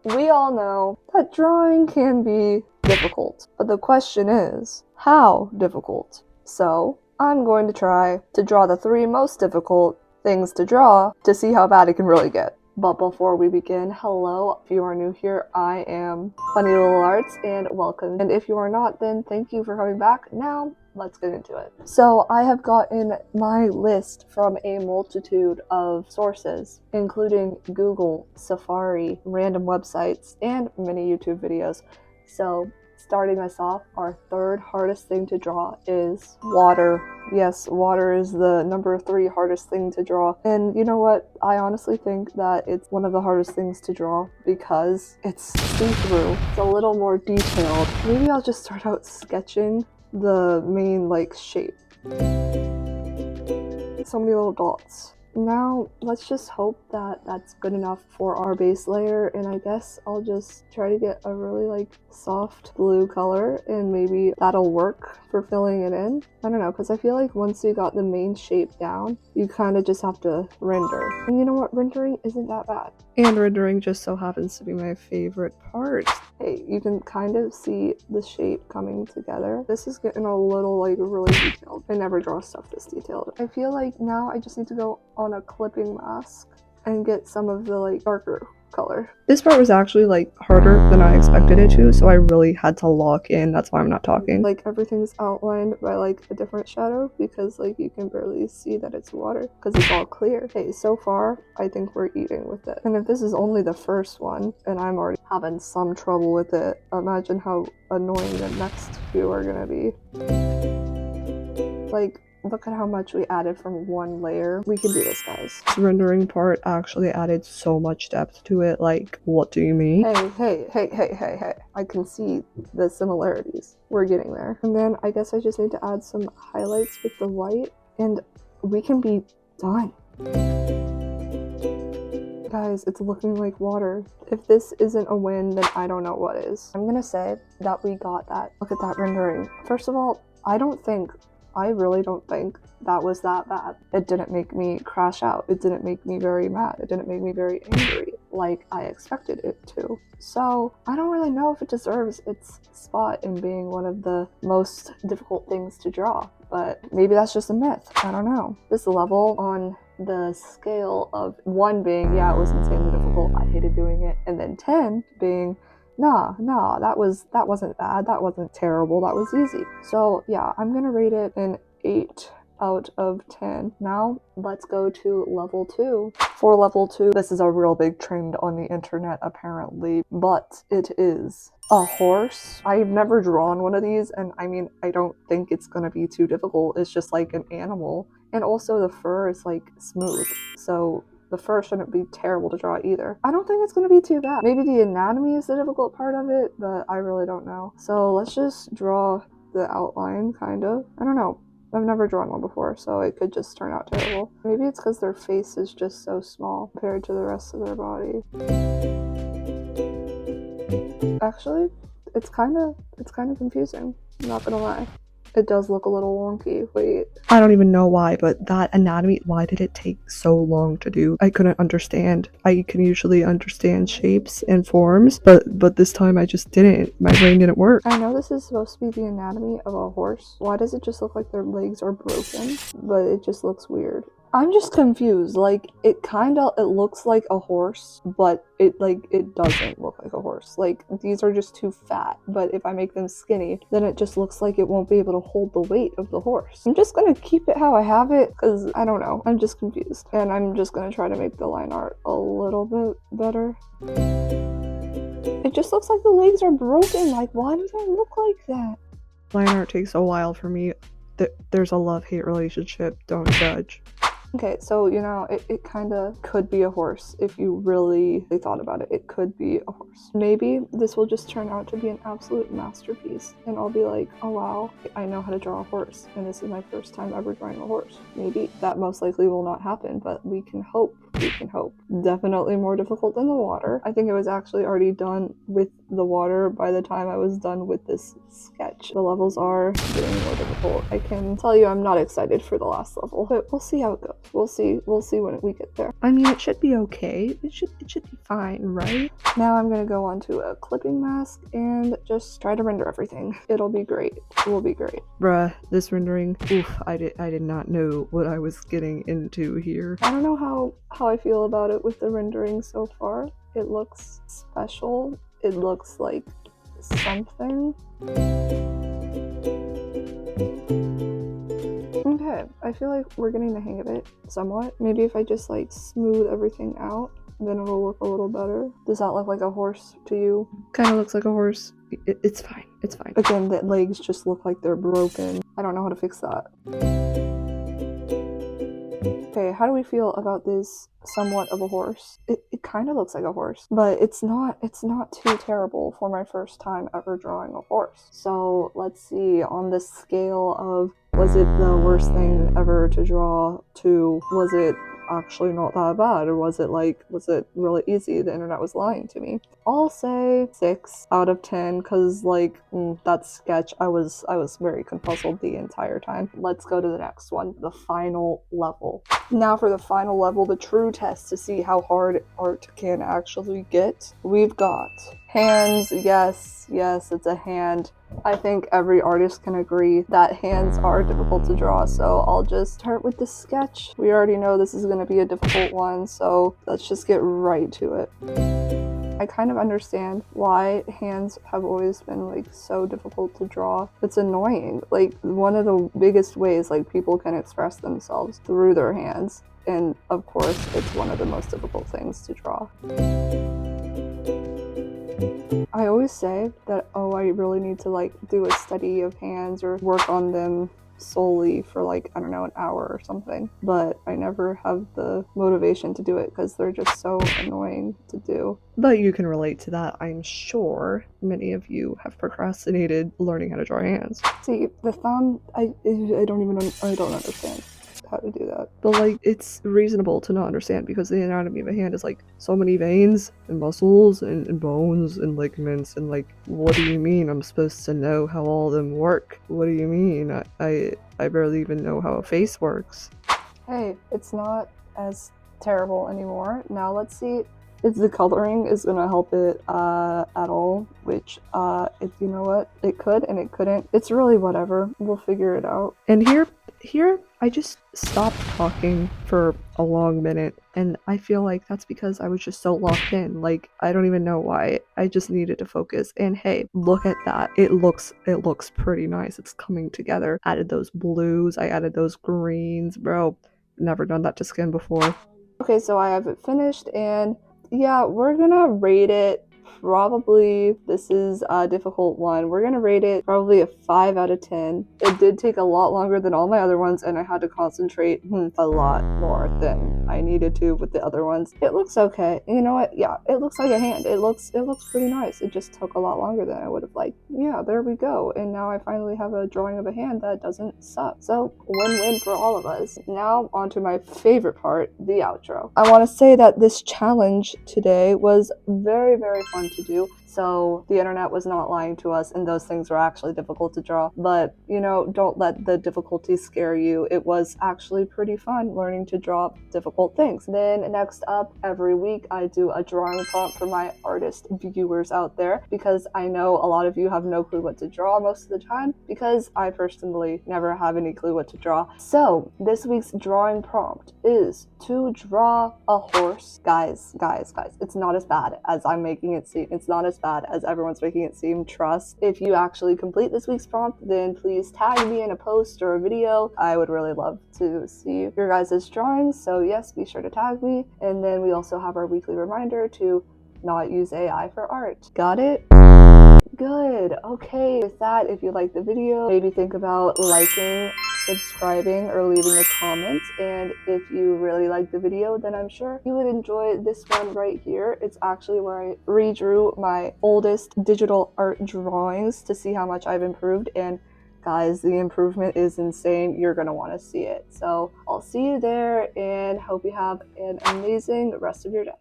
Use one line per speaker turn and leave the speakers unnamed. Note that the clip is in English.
We all know that drawing can be difficult, but the question is, how difficult? So, I'm going to try to draw the 3 most difficult things to draw to see how bad it can really get. But before we begin, hello, if you are new here, I am Funny Little Arts, and welcome. And if you are not, then thank you for coming back. Now, let's get into it. So I have gotten my list from a multitude of sources, including Google, Safari, random websites, and many YouTube videos. So starting us off, our third hardest thing to draw is water. Yes, water is the number 3 hardest thing to draw. And you know what? I honestly think that it's one of the hardest things to draw because it's see-through. It's a little more detailed. Maybe I'll just start out sketching the main shape. So many little dots. Now let's just hope that that's good enough for our base layer, and I guess I'll just try to get a really soft blue color, and maybe that'll work for filling it in. I don't know, because I feel like once you got the main shape down, you kind of just have to render. And you know what? Rendering isn't that bad. And rendering just so happens to be my favorite part. Hey, you can kind of see the shape coming together. This is getting a little really detailed. I never draw stuff this detailed. I feel like now I just need to go on a clipping mask and get some of the darker color. This part was actually harder than I expected it to, so I really had to lock in. That's why I'm not talking. Everything's outlined by a different shadow because you can barely see that it's water because it's all clear. Okay, so far I think we're eating with it. And if this is only the first one and I'm already having some trouble with it, imagine how annoying the next few are gonna be. Look at how much we added from one layer. We can do this, guys. This rendering part actually added so much depth to it. What do you mean? Hey. I can see the similarities. We're getting there. And then I guess I just need to add some highlights with the white and we can be done. Guys, it's looking like water. If this isn't a win, then I don't know what is. I'm gonna say that we got that. Look at that rendering. First of all, I really don't think that was that bad. It didn't make me crash out. It didn't make me very mad. It didn't make me very angry like I expected it to. So I don't really know if it deserves its spot in being one of the most difficult things to draw, but maybe that's just a myth. I don't know. This level on the scale of 1 being, yeah, it was insanely difficult, I hated doing it, and then 10 being, nah, that wasn't bad, that wasn't terrible, that was easy. So yeah, I'm gonna rate it an 8 out of 10. Now let's go to level 2. For level 2, this is a real big trend on the internet apparently, but it is a horse. I've never drawn one of these, and I mean, I don't think it's gonna be too difficult. It's just an animal, and also the fur is smooth, so the fur shouldn't be terrible to draw either. I don't think it's going to be too bad. Maybe the anatomy is the difficult part of it, but I really don't know. So let's just draw the outline, kind of. I don't know. I've never drawn one before, so it could just turn out terrible. Maybe it's because their face is just so small compared to the rest of their body. Actually, it's kind of confusing. I'm not gonna lie. It does look a little wonky. Wait. I don't even know why, but that anatomy, why did it take so long to do? I couldn't understand. I can usually understand shapes and forms, but this time I just didn't. My brain didn't work. I know this is supposed to be the anatomy of a horse. Why does it just look like their legs are broken? But it just looks weird. I'm just confused. It looks like a horse, but it doesn't look like a horse. These are just too fat, but if I make them skinny, then it just looks like it won't be able to hold the weight of the horse. I'm just gonna keep it how I have it, because I don't know. I'm just confused. And I'm just gonna try to make the line art a little bit better. It just looks like the legs are broken. Why do they look like that? Line art takes a while for me. There's a love-hate relationship. Don't judge. Okay, so it kind of could be a horse if you really thought about it. It could be a horse. Maybe this will just turn out to be an absolute masterpiece, and I'll be like, oh wow, I know how to draw a horse, and this is my first time ever drawing a horse. Maybe that most likely will not happen, but we can hope We can hope. Definitely more difficult than the water. I think it was actually already done with the water by the time I was done with this sketch. The levels are getting more difficult. I can tell you I'm not excited for the last level, but we'll see how it goes. We'll see when we get there. I mean, it should be okay. It should be fine, right? Now I'm gonna go onto a clipping mask and just try to render everything. It'll be great. It will be great. Bruh, this rendering, oof, I did not know what I was getting into here. I don't know how I feel about it with the rendering so far. It looks special. It looks like something. Okay, I feel like we're getting the hang of it somewhat. Maybe if I just like smooth everything out, then it'll look a little better. Does that look like a horse to you? Kind of looks like a horse. It's fine. It's fine. Again, the legs just look like they're broken. I don't know how to fix that. Okay, how do we feel about this somewhat of a horse? It kind of looks like a horse, but it's not too terrible for my first time ever drawing a horse. So let's see, on the scale of, was it the worst thing ever to draw, to was it actually not that bad, or was it really easy? The internet was lying to me. I'll say 6 out of 10 because like that sketch, I was very confuzzled the entire time. Let's go to the next one, the final level. Now for the final level, the true test to see how hard art can actually get. We've got hands. Yes, it's a hand. I think every artist can agree that hands are difficult to draw, so I'll just start with the sketch. We already know this is going to be a difficult one, so let's just get right to it. I kind of understand why hands have always been like so difficult to draw. It's annoying. Like one of the biggest ways like people can express themselves through their hands, and of course it's one of the most difficult things to draw. I always say that, oh, I really need to like do a study of hands or work on them solely for like, I don't know, an hour or something, but I never have the motivation to do it because they're just so annoying to do. But you can relate to that, I'm sure. Many of you have procrastinated learning how to draw hands. See, the thumb, I don't understand how to do that. But like, it's reasonable to not understand because the anatomy of a hand is like so many veins and muscles and bones and ligaments, and like, what do you mean I'm supposed to know how all of them work? What do you mean? I barely even know how a face works. Hey, it's not as terrible anymore. Now let's see if the coloring is gonna help it at all, which if you know what, it could and it couldn't. It's really whatever. We'll figure it out. And here I just stopped talking for a long minute, and I feel like that's because I was just so locked in. Like, I don't even know why. I just needed to focus. And hey, look at that. It looks pretty nice. It's coming together. Added those blues, I added those greens, bro. Never done that to skin before. Okay, so I have it finished, and yeah, we're gonna rate it probably, this is a difficult one, we're gonna rate it probably a 5 out of 10. It did take a lot longer than all my other ones, and I had to concentrate a lot more than I needed to with the other ones. It looks okay. You know what? Yeah, it looks like a hand. It looks pretty nice. It just took a lot longer than I would have liked. Yeah, there we go. And now I finally have a drawing of a hand that doesn't suck. So win-win for all of us. Now on to my favorite part, the outro. I want to say that this challenge today was very, very fun to do. So the internet was not lying to us, and those things were actually difficult to draw. But, you know, don't let the difficulty scare you. It was actually pretty fun learning to draw difficult things. Then next up, every week I do a drawing prompt for my artist viewers out there, because I know a lot of you have no clue what to draw most of the time, because I personally never have any clue what to draw. So this week's drawing prompt is to draw a horse. Guys, it's not as bad as I'm making it seem. It's not as bad as everyone's making it seem. Trust. If you actually complete this week's prompt, then please tag me in a post or a video. I would really love to see your guys' drawings, so yes, be sure to tag me. And then we also have our weekly reminder to not use AI for art. Got it? Good. Okay, with that, if you liked the video, maybe think about liking, subscribing, or leaving a comment. And if you really like the video, then I'm sure you would enjoy this one right here. It's actually where I redrew my oldest digital art drawings to see how much I've improved, and guys, the improvement is insane. You're gonna want to see it. So I'll see you there and hope you have an amazing rest of your day.